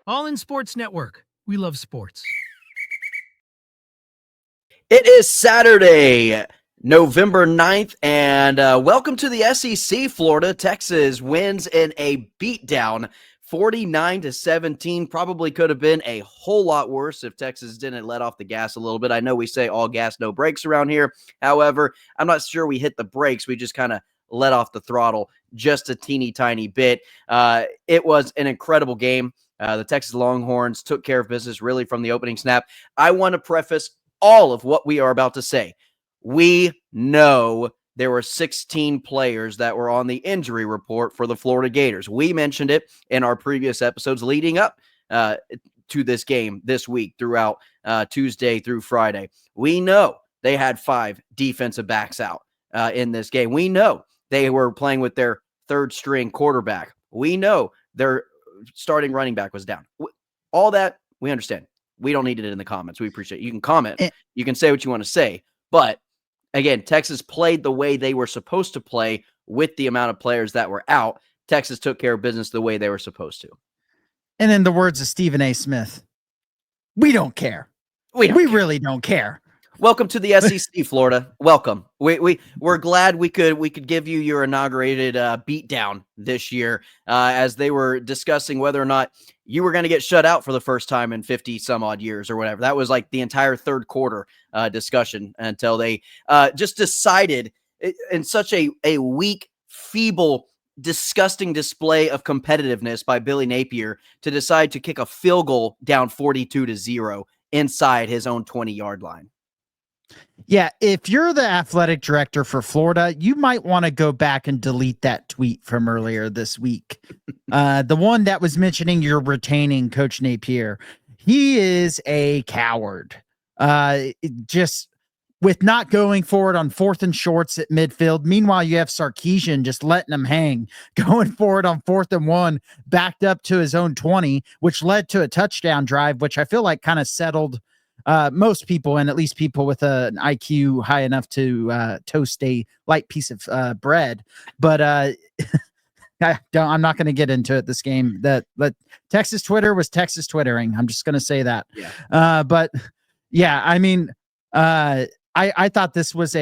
All in Sports Network. We love sports. It is Saturday, November 9th, and welcome to the SEC. Florida. Texas wins in a beatdown, 49-17. Probably could have been a whole lot worse if Texas didn't let off the gas a little bit. I know we say all gas, no brakes around here. However, I'm not sure we hit the brakes. We just kind of let off the throttle just a teeny tiny bit. It was an incredible game. The Texas Longhorns took care of business really from the opening snap. I want to preface all of what we are about to say. We know there were 16 players that were on the injury report for the Florida Gators. We mentioned it in our previous episodes leading up to this game this week throughout Tuesday through Friday. We know they had 5 defensive backs out in this game. We know they were playing with their third string quarterback. We know their starting running back was down. All that we understand. We don't need it in the comments. We appreciate it. You can comment. You can say what you want to say. But again, Texas played the way they were supposed to play with the amount of players that were out. Texas took care of business the way they were supposed to. And in the words of Stephen A. Smith, we don't care. We really don't care. Welcome to the SEC, Florida. Welcome. We're glad we could give you your inaugurated beatdown this year as they were discussing whether or not you were going to get shut out for the first time in 50 some odd years or whatever. That was like the entire third quarter discussion until they just decided in such a weak, feeble, disgusting display of competitiveness by Billy Napier to decide to kick a field goal down 42-0 inside his own 20-yard line. Yeah, if you're the athletic director for Florida, you might want to go back and delete that tweet from earlier this week. The one that was mentioning you're retaining Coach Napier. He is a coward. Just with not going forward on 4th and shorts at midfield. Meanwhile, you have Sarkisian just letting him hang, going forward on 4th and 1, backed up to his own 20, which led to a touchdown drive, which I feel like kind of settled most people, and at least people with an IQ high enough to toast a light piece of bread. But I'm not going to get into it this game. That Texas Twitter was Texas Twittering. I'm just going to say that. Yeah. But yeah, I mean, I thought this was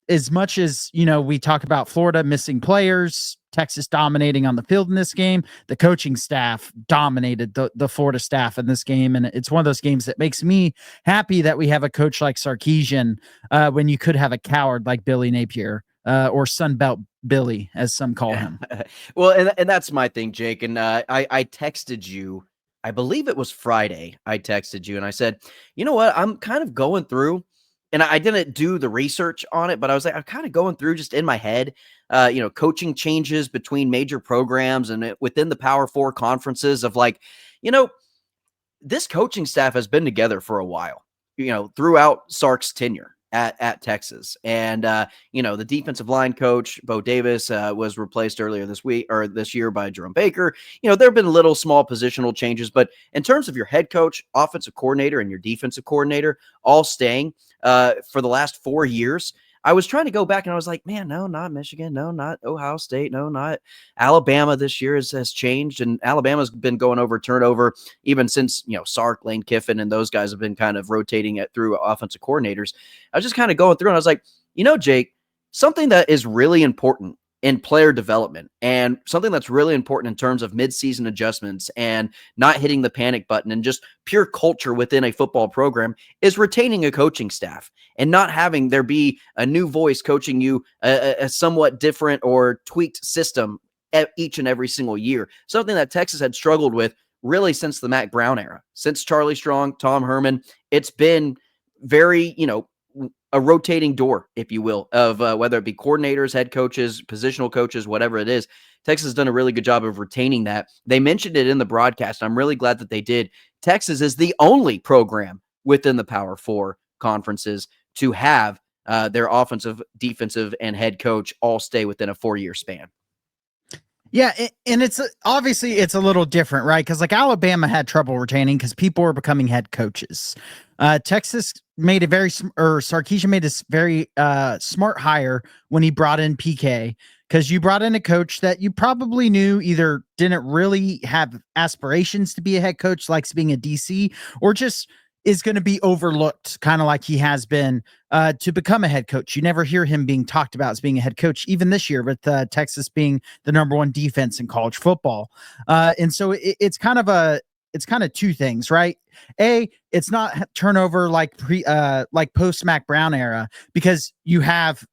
as much as, we talk about Florida missing players, Texas dominating on the field in this game, the coaching staff dominated the Florida staff in this game. And it's one of those games that makes me happy that we have a coach like Sarkisian when you could have a coward like Billy Napier or Sunbelt Billy, as some call him. Well, and that's my thing, Jake. And I texted you, I believe it was Friday. I texted you and I said, you know what? I'm kind of going through, and I didn't do the research on it, but I was like, I'm kind of going through just in my head, coaching changes between major programs and within the Power 4 conferences of like, this coaching staff has been together for a while, throughout Sark's tenure at Texas. And, the defensive line coach, Bo Davis, was replaced earlier this year by Jerome Baker. There have been little small positional changes, but in terms of your head coach, offensive coordinator, and your defensive coordinator all staying for the last 4 years, I was trying to go back and I was like, man, no, not Michigan. No, not Ohio State. No, not Alabama this year has changed. And Alabama's been going over turnover even since, Sark, Lane Kiffin, and those guys have been kind of rotating it through offensive coordinators. I was just kind of going through and I was like, Jake, something that is really important in player development and something that's really important in terms of midseason adjustments and not hitting the panic button and just pure culture within a football program is retaining a coaching staff and not having there be a new voice coaching you a somewhat different or tweaked system each and every single year. Something that Texas had struggled with really since the Mac Brown era, since Charlie Strong, Tom Herman. It's been very, a rotating door, if you will, of whether it be coordinators, head coaches, positional coaches, whatever it is. Texas has done a really good job of retaining that. They mentioned it in the broadcast. I'm really glad that they did. Texas is the only program within the Power 4 conferences to have their offensive, defensive, and head coach all stay within a 4-year span. Yeah, and it's obviously it's a little different, right? Because like Alabama had trouble retaining because people were becoming head coaches. Texas made Sarkisian made this very smart hire when he brought in PK because you brought in a coach that you probably knew either didn't really have aspirations to be a head coach, likes being a DC, or just is going to be overlooked, kind of like he has been to become a head coach. You never hear him being talked about as being a head coach, even this year with Texas being the number one defense in college football. And so it's kind of two things, right? A, it's not turnover like post Mac Brown era, because you have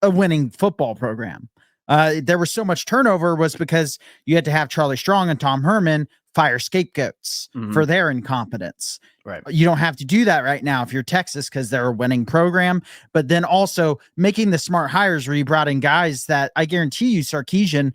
a winning football program. There was so much turnover was because you had to have Charlie Strong and Tom Herman fire scapegoats for their incompetence. Right. You don't have to do that right now if you're Texas, because they're a winning program. But then also making the smart hires where you brought in guys that I guarantee you Sarkisian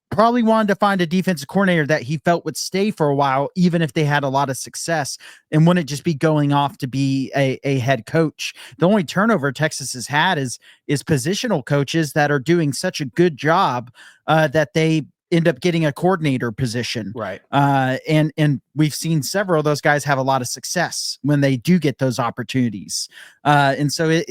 probably wanted to find a defensive coordinator that he felt would stay for a while, even if they had a lot of success, and wouldn't just be going off to be a head coach. The only turnover Texas has had is positional coaches that are doing such a good job that they end up getting a coordinator position. Right. And we've seen several of those guys have a lot of success when they do get those opportunities. And so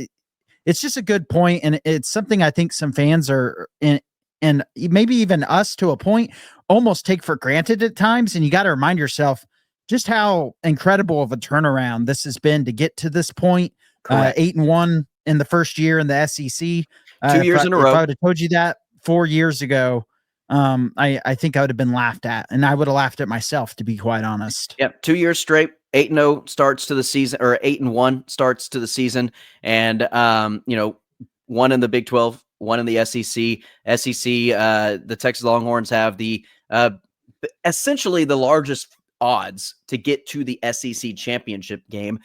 it's just a good point, and it's something I think some fans are in, and maybe even us to a point, almost take for granted at times. And you got to remind yourself just how incredible of a turnaround this has been to get to this point. 8-1 in the first year in the SEC. 2 years in a row. If I would have told you that 4 years ago, I think I would have been laughed at, and I would have laughed at myself, to be quite honest. Yep. 2 years straight. 8-0 starts to the season, or 8-1 starts to the season. And, one in the Big 12, one in the SEC. The Texas Longhorns have the essentially the largest odds to get to the SEC championship game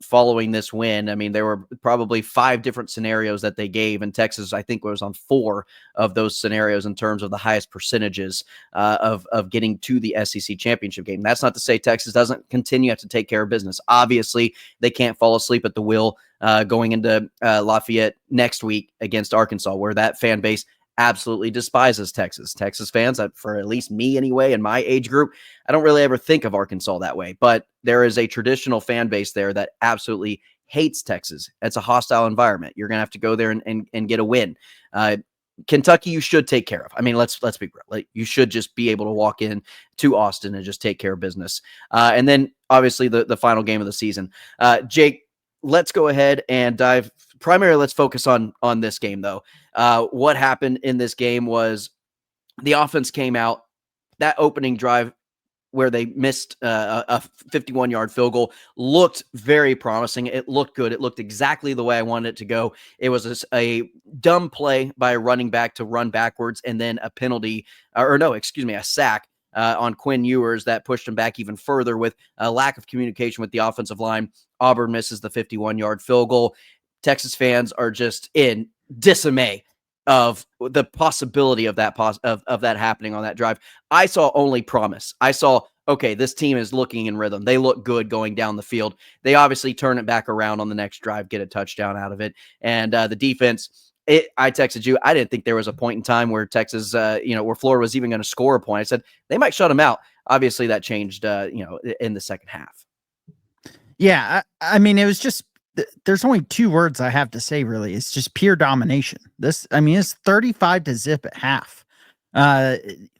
following this win. I mean, there were probably 5 different scenarios that they gave, and Texas, I think, was on 4 of those scenarios in terms of the highest percentages of getting to the SEC championship game. That's not to say Texas doesn't continue to take care of business. Obviously, they can't fall asleep at the wheel going into Lafayette next week against Arkansas, where that fan base absolutely despises Texas. Texas fans, for at least me anyway, in my age group, I don't really ever think of Arkansas that way. But there is a traditional fan base there that absolutely hates Texas. It's a hostile environment. You're going to have to go there and get a win. Kentucky, you should take care of. I mean, let's be real. Like, you should just be able to walk in to Austin and just take care of business. And then, obviously, the final game of the season. Jake, let's go ahead and dive. Primarily, let's focus on this game, though. What happened in this game was the offense came out, that opening drive where they missed a 51-yard field goal looked very promising. It looked good. It looked exactly the way I wanted it to go. It was a dumb play by a running back to run backwards, and then a penalty, a sack on Quinn Ewers that pushed him back even further with a lack of communication with the offensive line. Auburn misses the 51-yard field goal. Texas fans are just in dismay of the possibility of that of that happening on that drive. I saw only promise. I saw, okay, this team is looking in rhythm. They look good going down the field. They obviously turn it back around on the next drive, get a touchdown out of it. And the defense, I texted you, I didn't think there was a point in time where Texas, where Florida was even going to score a point. I said they might shut them out. Obviously that changed, in the second half. Yeah. I mean, it was just, there's only 2 words I have to say, really. It's just pure domination. It's 35-0 at half.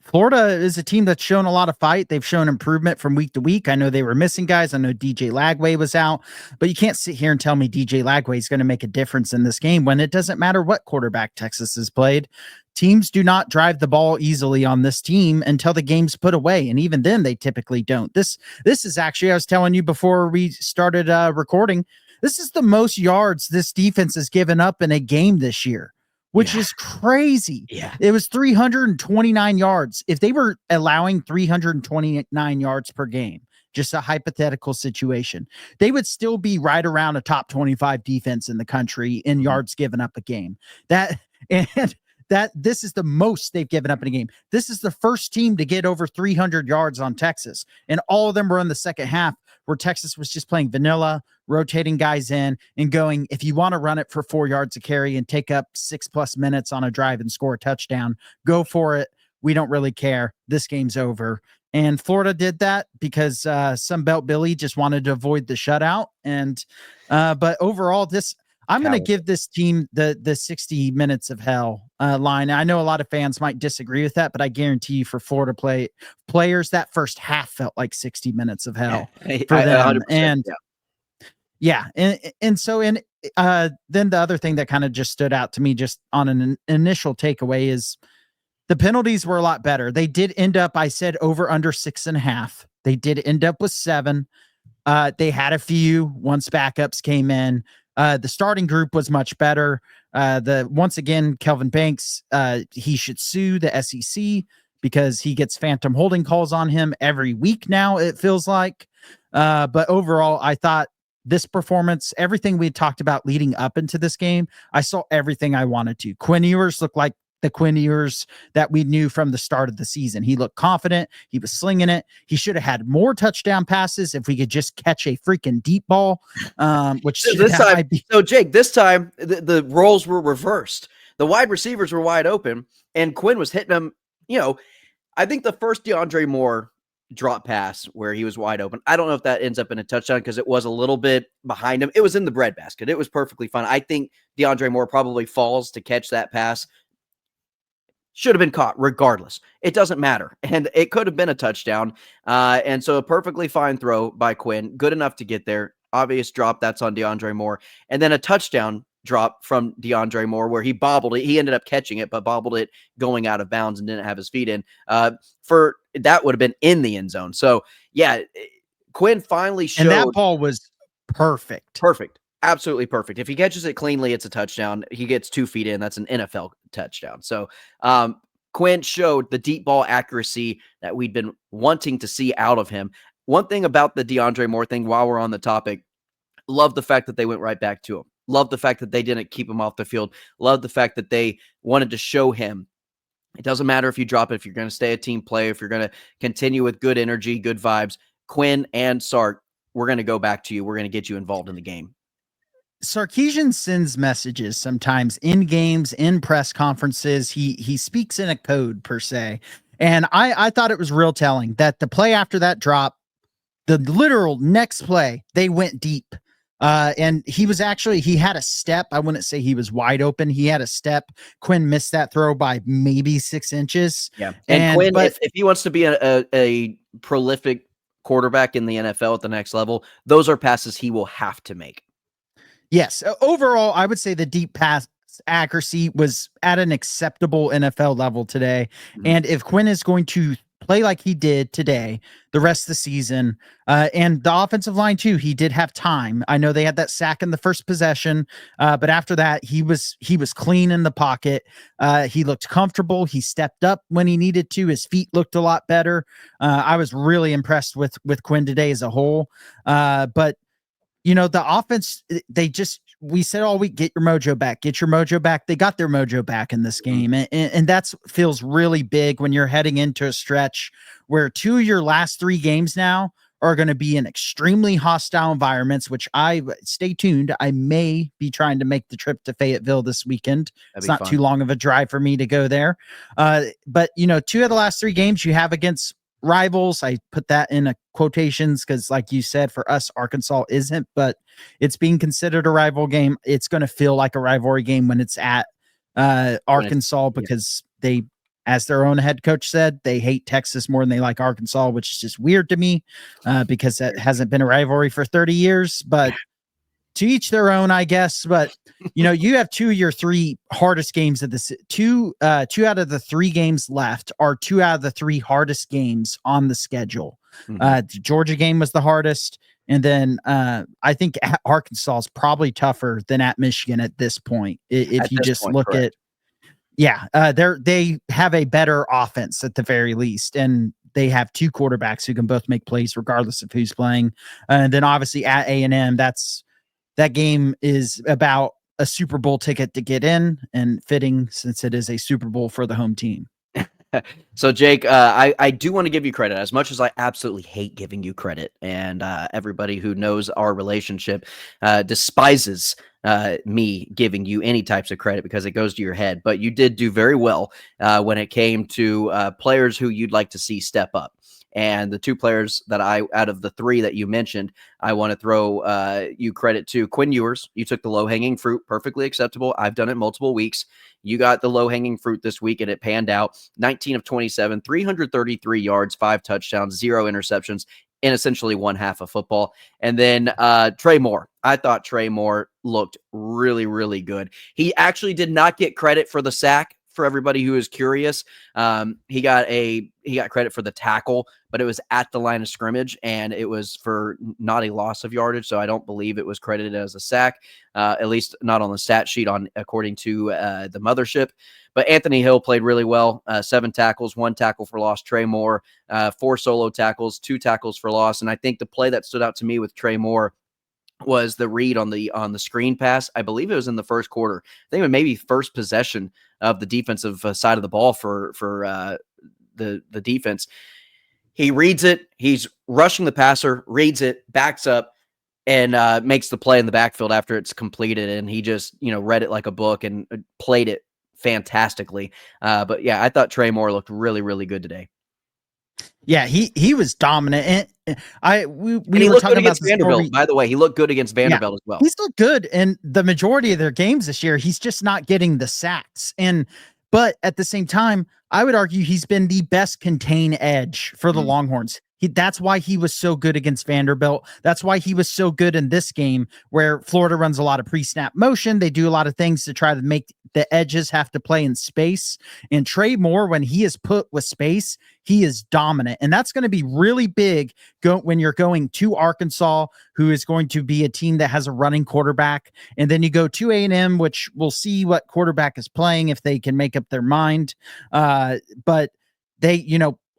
Florida is a team that's shown a lot of fight. They've shown improvement from week to week. I know they were missing guys. I know DJ Lagway was out, but you can't sit here and tell me DJ Lagway is going to make a difference in this game when it doesn't matter what quarterback Texas has played. Teams do not drive the ball easily on this team until the game's put away. And even then they typically don't. This is actually, I was telling you before we started recording, this is the most yards this defense has given up in a game this year, which is crazy. Yeah. It was 329 yards. If they were allowing 329 yards per game, just a hypothetical situation, they would still be right around a top 25 defense in the country in yards given up a game. This is the most they've given up in a game. This is the first team to get over 300 yards on Texas. And all of them were in the second half, where Texas was just playing vanilla, rotating guys in and going, if you want to run it for 4 yards a carry and take up 6+ minutes on a drive and score a touchdown, go for it. We don't really care. This game's over. And Florida did that because Sunbelt Billy just wanted to avoid the shutout. And but overall, I'm going to give this team the 60 minutes of hell line. I know a lot of fans might disagree with that, but I guarantee you for Florida players, that first half felt like 60 minutes of hell for them. 100%, And yeah. And so then the other thing that kind of just stood out to me just on an initial takeaway is the penalties were a lot better. They did end up, I said over under 6.5. They did end up with 7. They had a few once backups came in. The starting group was much better. Once again, Kelvin Banks, he should sue the SEC because he gets phantom holding calls on him every week now, it feels like. But overall, I thought this performance, everything we talked about leading up into this game, I saw everything I wanted to. Quinn Ewers looked like the Quinn Ewers that we knew from the start of the season. He looked confident. He was slinging it. He should have had more touchdown passes if we could just catch a freaking deep ball. So Jake, this time the roles were reversed. The wide receivers were wide open, and Quinn was hitting them. I think the first DeAndre Moore drop pass where he was wide open, I don't know if that ends up in a touchdown because it was a little bit behind him. It was in the breadbasket. It was perfectly fine. I think DeAndre Moore probably falls to catch that pass. Should have been caught regardless. It doesn't matter. And it could have been a touchdown. And so a perfectly fine throw by Quinn. Good enough to get there. Obvious drop. That's on DeAndre Moore. And then a touchdown drop from DeAndre Moore where he bobbled it. He ended up catching it, but bobbled it going out of bounds and didn't have his feet in. For that would have been in the end zone. So, yeah, Quinn finally showed. And that ball was perfect. Perfect. Absolutely perfect. If he catches it cleanly, it's a touchdown. He gets 2 feet in. That's an NFL touchdown. So Quinn showed the deep ball accuracy that we'd been wanting to see out of him. One thing about the DeAndre Moore thing, while we're on the topic, love the fact that they went right back to him. Love the fact that they didn't keep him off the field. Love the fact that they wanted to show him it doesn't matter if you drop it, if you're going to stay a team player, if you're going to continue with good energy, good vibes. Quinn and Sark, we're going to go back to you. We're going to get you involved in the game. Sarkisian sends messages sometimes in games, in press conferences. He speaks in a code per se. And I thought it was real telling that the play after that drop, the literal next play, they went deep. And he had a step. I wouldn't say he was wide open. He had a step. Quinn missed that throw by maybe 6 inches. Yeah. And Quinn, if he wants to be a prolific quarterback in the NFL at the next level, those are passes he will have to make. Yes. Overall, I would say the deep pass accuracy was at an acceptable NFL level today. Mm-hmm. And if Quinn is going to play like he did today, the rest of the season, and the offensive line too, he did have time. I know they had that sack in the first possession, but after that, he was clean in the pocket. He looked comfortable. He stepped up when he needed to. His feet looked a lot better. I was really impressed with Quinn today as a whole. But the offense, we said all week, get your mojo back. They got their mojo back in this game. And that feels really big when you're heading into a stretch where 2 of your last 3 games now are going to be in extremely hostile environments, which stay tuned. I may be trying to make the trip to Fayetteville this weekend. It's not too long of a drive for me to go there. But 2 of the last 3 games you have against rivals. I put that in quotations because, like you said, for us, Arkansas isn't, but it's being considered a rival game. It's going to feel like a rivalry game when it's at Arkansas because they, as their own head coach said, they hate Texas more than they like Arkansas, which is just weird to me because that hasn't been a rivalry for 30 years. But to each their own, I guess. But you have 2 of your 3 hardest games of the 2 out of the 3 games left are 2 out of the 3 hardest games on the schedule. Mm-hmm. The Georgia game was the hardest, and then I think at Arkansas is probably tougher than at Michigan at this point. If you just look at, they have a better offense at the very least, and they have 2 quarterbacks who can both make plays regardless of who's playing. And then obviously at A&M, that game is about a Super Bowl ticket to get in, and fitting since it is a Super Bowl for the home team. So, Jake, I do want to give you credit, as much as I absolutely hate giving you credit. And everybody who knows our relationship despises me giving you any types of credit because it goes to your head. But you did do very well when it came to players who you'd like to see step up. And the two players that out of the three that you mentioned, I want to throw you credit to. Quinn Ewers, you took the low-hanging fruit, perfectly acceptable. I've done it multiple weeks. You got the low-hanging fruit this week, and it panned out. 19 of 27, 333 yards, 5 touchdowns, 0 interceptions in essentially one half of football. And then Trey Moore. I thought Trey Moore looked really, really good. He actually did not get credit for the sack. For everybody who is curious, he got credit for the tackle, but it was at the line of scrimmage, and it was for not a loss of yardage. So I don't believe it was credited as a sack, at least not on the stat sheet according to the mothership. But Anthony Hill played really well. 7 tackles, 1 tackle for loss. Trey Moore, 4 solo tackles, 2 tackles for loss. And I think the play that stood out to me with Trey Moore was the read on the screen pass. I believe it was in the first quarter. I think it was maybe first possession of the defensive side of the ball for the defense. He reads it. He's rushing the passer, reads it, backs up, and makes the play in the backfield after it's completed. And he just, read it like a book and played it fantastically. But yeah, I thought Trey Moore looked really, really good today. Yeah, he was dominant. And we he were looked talking good against about Vanderbilt, by the way. He looked good against Vanderbilt as well. He's looked good in the majority of their games this year. He's just not getting the sacks. But at the same time, I would argue he's been the best contain edge for the Longhorns. That's why he was so good against Vanderbilt. That's why he was so good in this game where Florida runs a lot of pre-snap motion. They do a lot of things to try to make the edges have to play in space. And Trey Moore, when he is put with space, he is dominant. And that's going to be really big when you're going to Arkansas, who is going to be a team that has a running quarterback. And then you go to A&M, which we'll see what quarterback is playing if they can make up their mind. But they,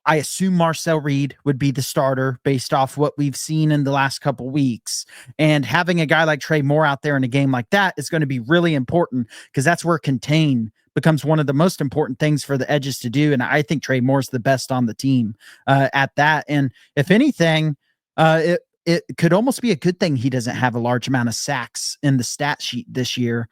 I assume Marcel Reed would be the starter based off what we've seen in the last couple weeks. And having a guy like Trey Moore out there in a game like that is going to be really important because that's where contain becomes one of the most important things for the edges to do. And I think Trey Moore's the best on the team at that. And if anything, it could almost be a good thing he doesn't have a large amount of sacks in the stat sheet this year.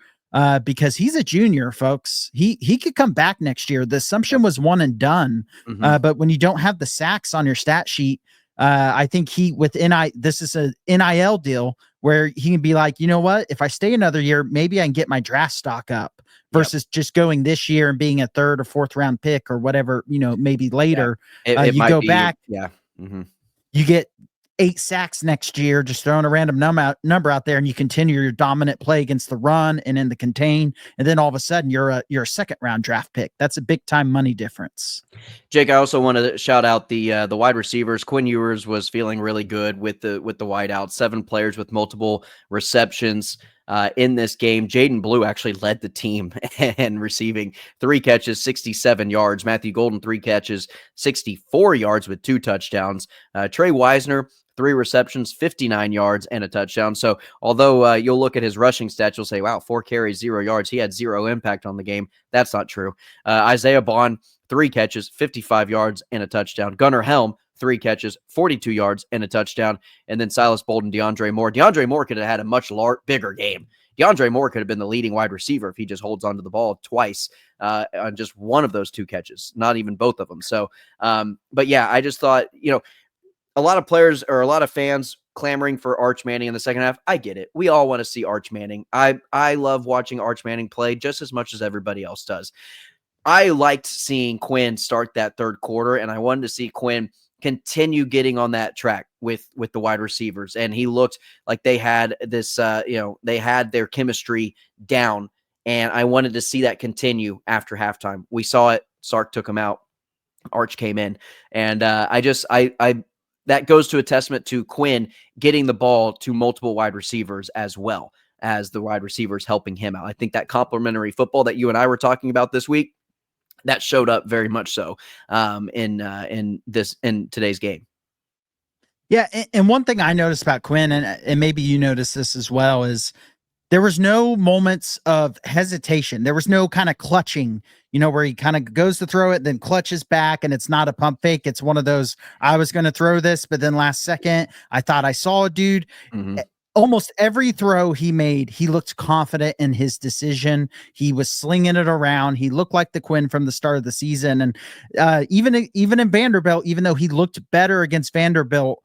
Because he's a junior, folks. He could come back next year. The assumption was one and done. But when you don't have the sacks on your stat sheet, I think this is a NIL deal where he can be like, you know what? If I stay another year, maybe I can get my draft stock up versus just going this year and being a 3rd or 4th round pick or whatever, maybe later. You go back. Yeah. You get 8 sacks next year, just throwing a random number out there, and you continue your dominant play against the run and in the contain, and then all of a sudden you're a 2nd round draft pick. That's a big time money difference. Jake, I also want to shout out the wide receivers. Quinn Ewers was feeling really good with the wideout. 7 players with multiple receptions in this game. Jaden Blue actually led the team and receiving 3 catches, 67 yards. Matthew Golden, 3 catches, 64 yards with 2 touchdowns. Trey Wisner, 3 receptions, 59 yards, and a touchdown. So although you'll look at his rushing stats, you'll say, wow, 4 carries, 0 yards. He had 0 impact on the game. That's not true. Isaiah Bond, 3 catches, 55 yards, and a touchdown. Gunnar Helm, 3 catches, 42 yards, and a touchdown. And then Silas Bolden, DeAndre Moore. DeAndre Moore could have had a much bigger game. DeAndre Moore could have been the leading wide receiver if he just holds onto the ball twice on just one of those 2 catches, not even both of them. So, but yeah, I just thought, a lot of players or a lot of fans clamoring for Arch Manning in the second half. I get it. We all want to see Arch Manning. I love watching Arch Manning play just as much as everybody else does. I liked seeing Quinn start that 3rd quarter, and I wanted to see Quinn continue getting on that track with the wide receivers. And he looked like they had this, they had their chemistry down, and I wanted to see that continue after halftime. We saw it. Sark took him out. Arch came in, and that goes to a testament to Quinn getting the ball to multiple wide receivers as well as the wide receivers helping him out. I think that complementary football that you and I were talking about this week, that showed up very much so in today's game. Yeah, and one thing I noticed about Quinn, and maybe you noticed this as well, is there was no moments of hesitation. There was no kind of clutching, where he kind of goes to throw it, then clutches back, and it's not a pump fake. It's one of those, I was going to throw this, but then last second, I thought I saw a dude. almost every throw he made, he looked confident in his decision. He was slinging it around. He looked like the Quinn from the start of the season. And even in Vanderbilt, even though he looked better against Vanderbilt,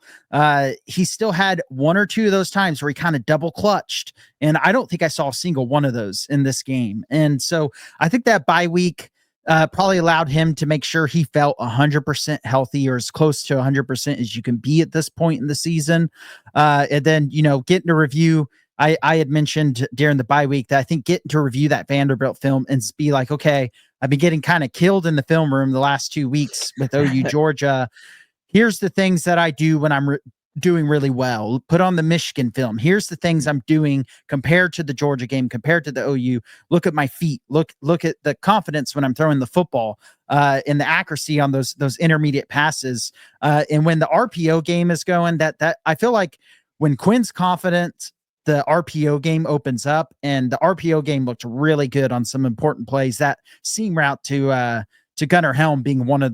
he still had one or two of those times where he kind of double clutched. And I don't think I saw a single one of those in this game. And so I think that bye week probably allowed him to make sure he felt 100% healthy, or as close to 100% as you can be at this point in the season. And then, getting to review, I had mentioned during the bye week that I think getting to review that Vanderbilt film and be like, okay, I've been getting kind of killed in the film room the last 2 weeks with OU Georgia. Here's the things that I do when I'm doing really well. Put on the Michigan film. Here's the things I'm doing compared to the Georgia game, compared to the OU. Look at my feet. Look at the confidence when I'm throwing the football, and the accuracy on those intermediate passes. And when the RPO game is going, that I feel like when Quinn's confident, the RPO game opens up, and the RPO game looked really good on some important plays. That seam route to Gunnar Helm being one of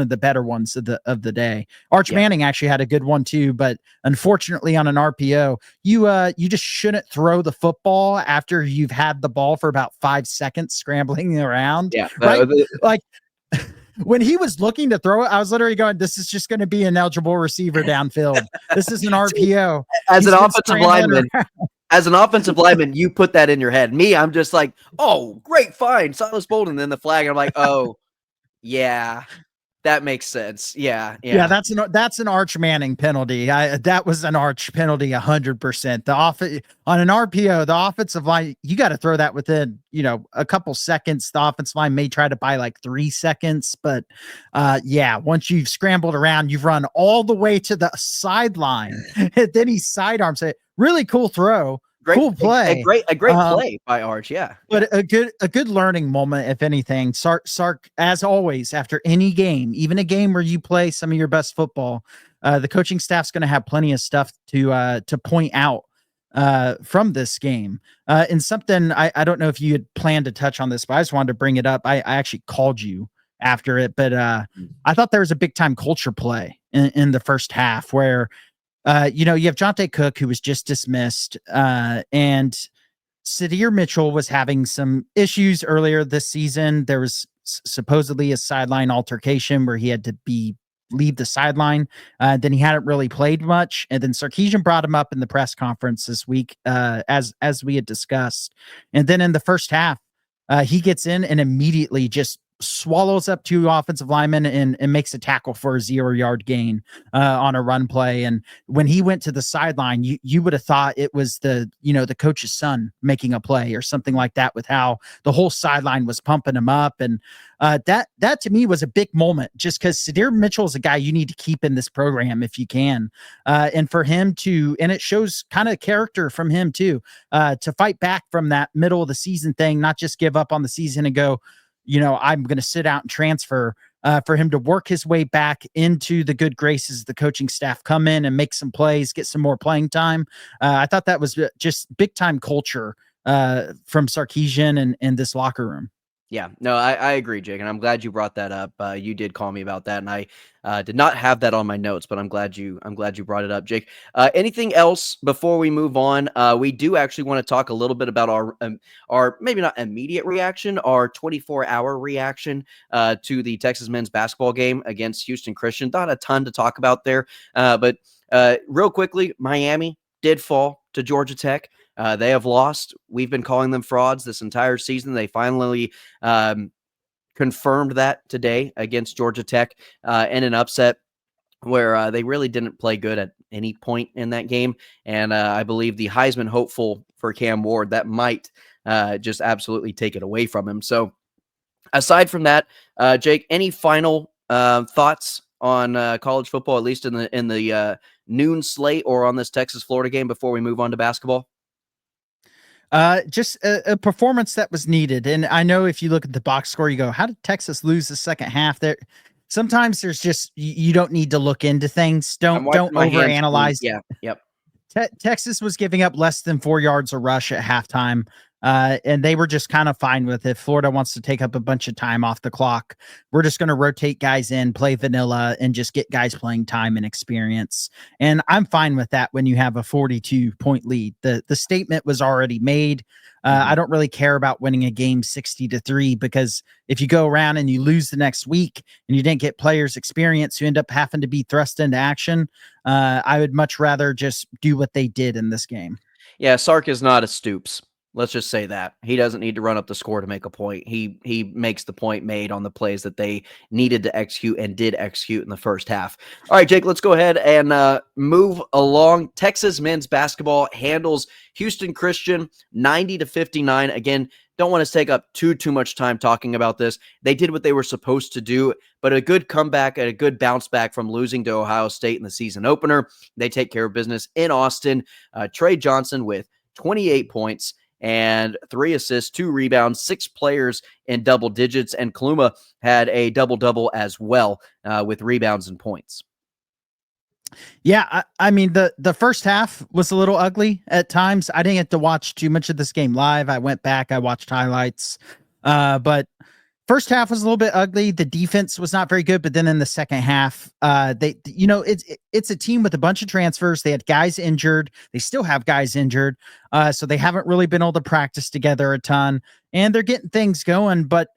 the better ones of the day. Arch Manning actually had a good one too, but unfortunately on an RPO, you just shouldn't throw the football after you've had the ball for about 5 seconds scrambling around. Yeah, right. Like when he was looking to throw it, I was literally going, "This is just going to be an eligible receiver downfield. This is an RPO." As an offensive lineman. As an offensive lineman, you put that in your head. Me, I'm just like, "Oh, great find, Silas Bolden." Then the flag, and I'm like, "Oh, yeah, that makes sense." Yeah. That's an Arch Manning penalty. That was an Arch penalty, 100%. On an RPO, the offensive line, you got to throw that within a couple seconds. The offensive line may try to buy like 3 seconds, but once you've scrambled around, you've run all the way to the sideline, and then he sidearms it. Really cool throw. Cool play. A great play by Arch, yeah. But a good learning moment, if anything. Sark, as always, after any game, even a game where you play some of your best football, the coaching staff's going to have plenty of stuff to point out from this game. And something I don't know if you had planned to touch on this, but I just wanted to bring it up. I actually called you after it, but I thought there was a big time culture play in the first half where you have Jonte Cook, who was just dismissed, and Sadir Mitchell was having some issues earlier this season. There was supposedly a sideline altercation where he had to leave the sideline. Then he hadn't really played much, and then Sarkisian brought him up in the press conference this week, as we had discussed. And then in the first half, he gets in and immediately just swallows up 2 offensive linemen and makes a tackle for a 0-yard gain on a run play. And when he went to the sideline, you would have thought it was the coach's son making a play or something like that, with how the whole sideline was pumping him up. And that to me was a big moment, just because Sadir Mitchell is a guy you need to keep in this program if you can. And for him and it shows kind of character from him too, to fight back from that middle of the season thing, not just give up on the season and go, I'm going to sit out and transfer, for him to work his way back into the good graces of the coaching staff, come in and make some plays, get some more playing time. I thought that was just big time culture from Sarkisian and this locker room. Yeah, no, I agree, Jake, and I'm glad you brought that up. You did call me about that, and I did not have that on my notes, but I'm glad you brought it up, Jake. Anything else before we move on? We do actually want to talk a little bit about our maybe not immediate reaction, our 24-hour reaction to the Texas men's basketball game against Houston Christian. Not a ton to talk about there, but real quickly, Miami did fall to Georgia Tech. They have lost. We've been calling them frauds this entire season. They finally confirmed that today against Georgia Tech in an upset where they really didn't play good at any point in that game. And I believe the Heisman hopeful for Cam Ward, that might just absolutely take it away from him. So aside from that, Jake, any final thoughts on college football, at least in the noon slate or on this Texas-Florida game before we move on to basketball? Just a performance that was needed. And I know if you look at the box score, you go, how did Texas lose the second half? There, sometimes there's just, you don't need to look into things. Don't overanalyze. Yeah. Yep. Texas was giving up less than 4 yards a rush at halftime. And they were just kind of fine with it. Florida wants to take up a bunch of time off the clock. We're just going to rotate guys in, play vanilla, and just get guys playing time and experience. And I'm fine with that when you have a 42-point lead. The statement was already made. I don't really care about winning a game 60-3, because if you go around and you lose the next week and you didn't get players experience, you end up having to be thrust into action. I would much rather just do what they did in this game. Yeah, Sark is not a Stoops. Let's just say that. He doesn't need to run up the score to make a point. He makes the point made on the plays that they needed to execute and did execute in the first half. All right, Jake, let's go ahead and move along. Texas men's basketball handles Houston Christian 90-59. Again, don't want to take up too much time talking about this. They did what they were supposed to do, but a good comeback and a good bounce back from losing to Ohio State in the season opener. They take care of business in Austin. Trey Johnson with 28 points and 3 assists, 2 rebounds, 6 players in double digits, and Kluma had a double-double as well with rebounds and points. Yeah, I mean, the first half was a little ugly at times. I didn't get to watch too much of this game live. I went back, I watched highlights, but first half was a little bit ugly. The defense was not very good, but then in the second half, it's a team with a bunch of transfers. They had guys injured. They still have guys injured. So they haven't really been able to practice together a ton, and they're getting things going. But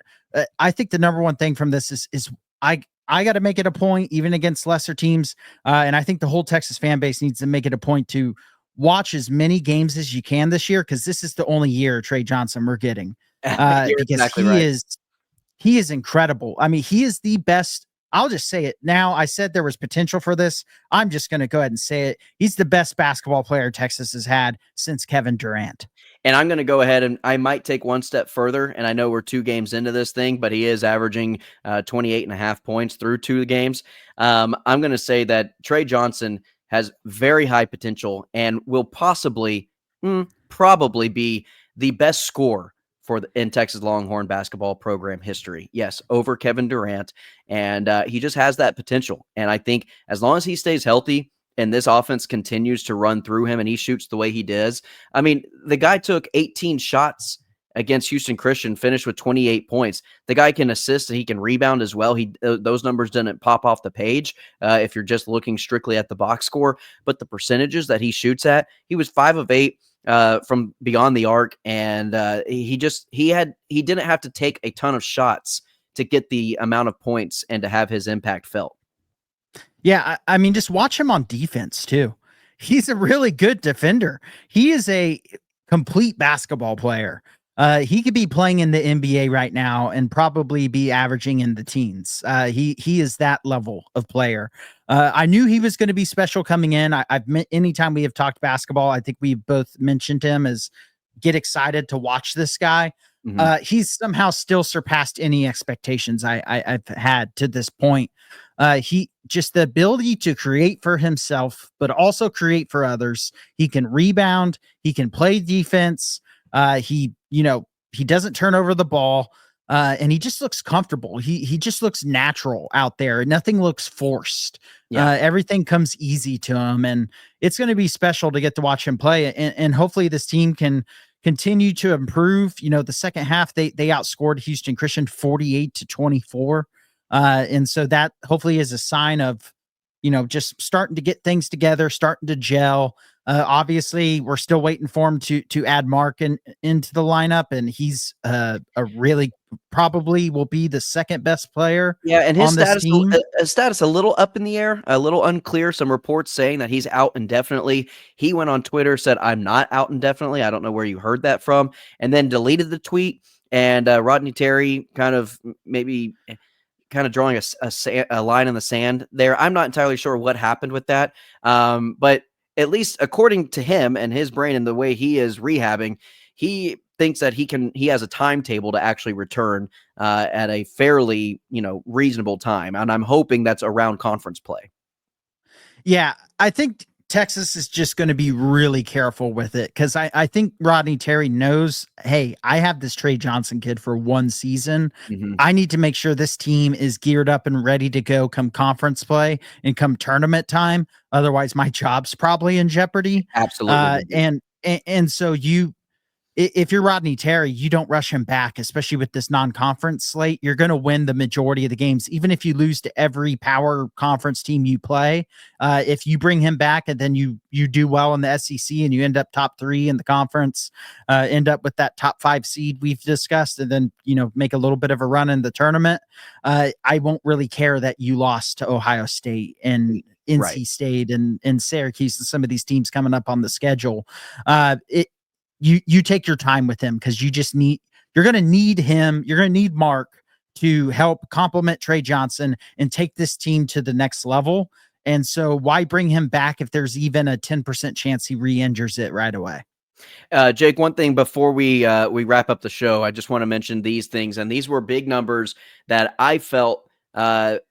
I think the number one thing from this is I got to make it a point, even against lesser teams. And I think the whole Texas fan base needs to make it a point to watch as many games as you can this year, because this is the only year Trey Johnson we're getting. Because exactly he right. he is incredible. I mean, he is the best. I'll just say it now. I said there was potential for this. I'm just going to go ahead and say it. He's the best basketball player Texas has had since Kevin Durant. And I'm going to go ahead and I might take one step further. And I know we're 2 games into this thing, but he is averaging 28.5 points through 2 games. I'm going to say that Trey Johnson has very high potential and will probably be the best scorer in Texas Longhorn basketball program history. Yes, over Kevin Durant. And he just has that potential. And I think as long as he stays healthy and this offense continues to run through him and he shoots the way he does, I mean, the guy took 18 shots against Houston Christian, finished with 28 points. The guy can assist and he can rebound as well. Those numbers didn't pop off the page if you're just looking strictly at the box score, but the percentages that he shoots at, he was 5 of 8 from beyond the arc, and he didn't have to take a ton of shots to get the amount of points and to have his impact felt. Yeah, I mean, just watch him on defense too. He's a really good defender. He is a complete basketball player. He could be playing in the NBA right now and probably be averaging in the teens. He is that level of player. I knew he was going to be special coming in. Anytime we have talked basketball, I think we both mentioned him as get excited to watch this guy. He's somehow still surpassed any expectations I've had to this point. He just the ability to create for himself, but also create for others. He can rebound. He can play defense. He doesn't turn over the ball, and he just looks comfortable. He just looks natural out there. Nothing looks forced. Yeah. Everything comes easy to him, and it's going to be special to get to watch him play. And hopefully this team can continue to improve. The second half, they outscored Houston Christian 48-24. And so that hopefully is a sign of, just starting to get things together, starting to gel. Obviously, we're still waiting for him to add Mark into the lineup, and he's a really probably will be the second best player. Yeah, and his status a little up in the air, a little unclear. Some reports saying that he's out indefinitely. He went on Twitter, said, "I'm not out indefinitely." I don't know where you heard that from, and then deleted the tweet. And Rodney Terry kind of drawing a line in the sand there. I'm not entirely sure what happened with that, but at least according to him and his brain and the way he is rehabbing, he thinks that he has a timetable to actually return at a fairly reasonable time, and I'm hoping that's around conference play. Yeah, I think Texas is just going to be really careful with it, because I think Rodney Terry knows, hey, I have this Trey Johnson kid for 1 season. I need to make sure this team is geared up and ready to go come conference play and come tournament time. Otherwise, my job's probably in jeopardy. Absolutely. And so if you're Rodney Terry, you don't rush him back, especially with this non-conference slate. You're going to win the majority of the games, even if you lose to every power conference team you play. If you bring him back and then you do well in the SEC and you end up top 3 in the conference, end up with that top 5 seed we've discussed, and then make a little bit of a run in the tournament, I won't really care that you lost to Ohio State and NC State and Syracuse and some of these teams coming up on the schedule. You take your time with him, because you're going to need him. You're going to need Mark to help complement Trey Johnson and take this team to the next level. And so why bring him back if there's even a 10% chance he re-injures it right away? Jake, one thing before we wrap up the show, I just want to mention these things, and these were big numbers that I felt the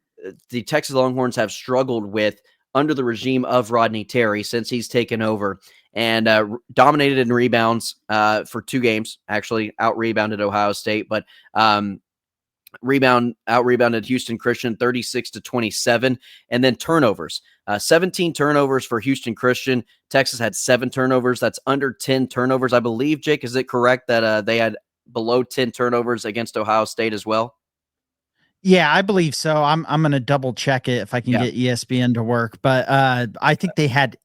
Texas Longhorns have struggled with under the regime of Rodney Terry since he's taken over, and dominated in rebounds for 2 games, actually out-rebounded Ohio State, but out-rebounded Houston Christian 36-27, and then turnovers. 17 turnovers for Houston Christian. Texas had 7 turnovers. That's under 10 turnovers. I believe, Jake, is it correct that they had below 10 turnovers against Ohio State as well? Yeah, I believe so. I'm going to double check it if I can get ESPN to work, but I think they had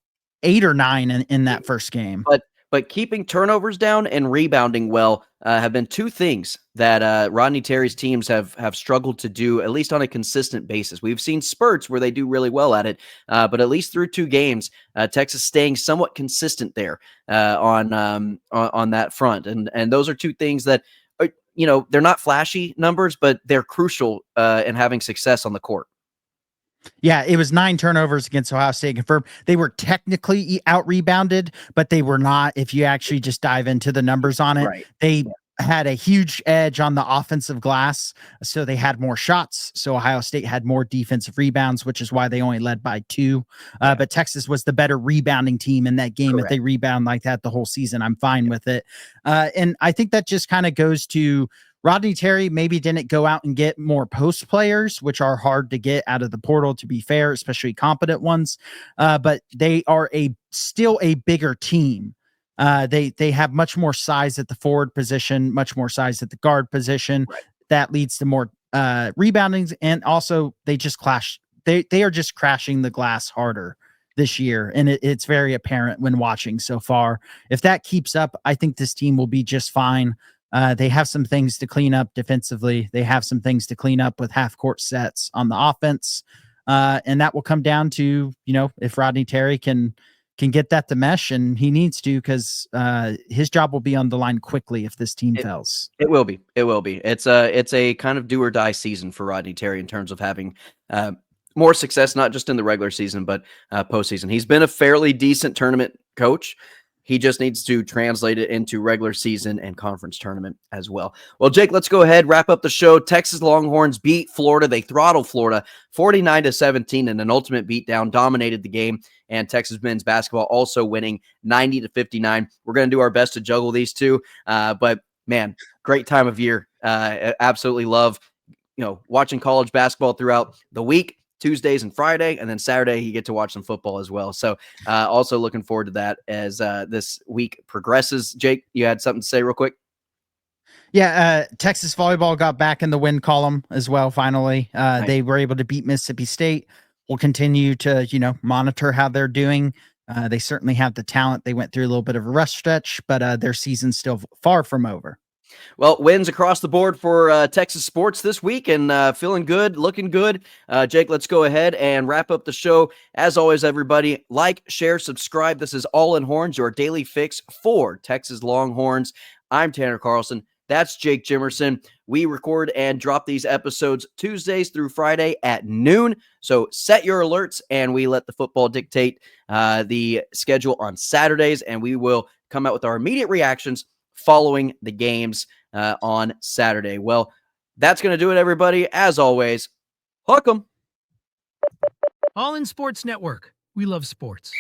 8 or 9 in that first game. But keeping turnovers down and rebounding well have been 2 things that Rodney Terry's teams have struggled to do, at least on a consistent basis. We've seen spurts where they do really well at it, but at least through 2 games, Texas staying somewhat consistent there on that front. And those are 2 things that they're not flashy numbers, but they're crucial in having success on the court. Yeah, it was 9 turnovers against Ohio State confirmed. They were technically out-rebounded, but they were not. If you actually just dive into the numbers on it, they had a huge edge on the offensive glass, so they had more shots. So Ohio State had more defensive rebounds, which is why they only led by 2. But Texas was the better rebounding team in that game. If they rebound like that the whole season, I'm fine with it. And I think that just kind of goes to Rodney Terry maybe didn't go out and get more post players, which are hard to get out of the portal, to be fair, especially competent ones. But they are still a bigger team. They have much more size at the forward position, much more size at the guard position. That leads to more reboundings, and also they just clash. They are just crashing the glass harder this year, and it's very apparent when watching so far. If that keeps up, I think this team will be just fine. They have some things to clean up defensively. They have some things to clean up with half court sets on the offense. And that will come down to, if Rodney Terry can get that to mesh, and he needs to, because his job will be on the line quickly if this team fails. It will be. It will be. It's a kind of do or die season for Rodney Terry in terms of having more success, not just in the regular season, but postseason. He's been a fairly decent tournament coach. He just needs to translate it into regular season and conference tournament as well. Well, Jake, let's go ahead, wrap up the show. Texas Longhorns beat Florida. They throttled Florida 49-17 in an ultimate beatdown, dominated the game. And Texas men's basketball also winning 90-59. We're going to do our best to juggle these 2. But man, great time of year. Absolutely love, watching college basketball throughout the week. Tuesdays and Friday, and then Saturday you get to watch some football as well. So also looking forward to that as this week progresses. Jake, you had something to say real quick? Yeah, Texas volleyball got back in the win column as well, finally. Nice. They were able to beat Mississippi State. We'll continue to, monitor how they're doing. They certainly have the talent. They went through a little bit of a rust stretch, but their season's still far from over. Well, wins across the board for Texas sports this week, and feeling good, looking good. Jake, let's go ahead and wrap up the show. As always, everybody, like, share, subscribe. This is All in Horns, your daily fix for Texas Longhorns. I'm Tanner Carlson. That's Jake Jimerson. We record and drop these episodes Tuesdays through Friday at noon. So set your alerts, and we let the football dictate the schedule on Saturdays, and we will come out with our immediate reactions following the games on Saturday. Well, that's going to do it, everybody. As always, hook 'em. All in Sports Network. We love sports.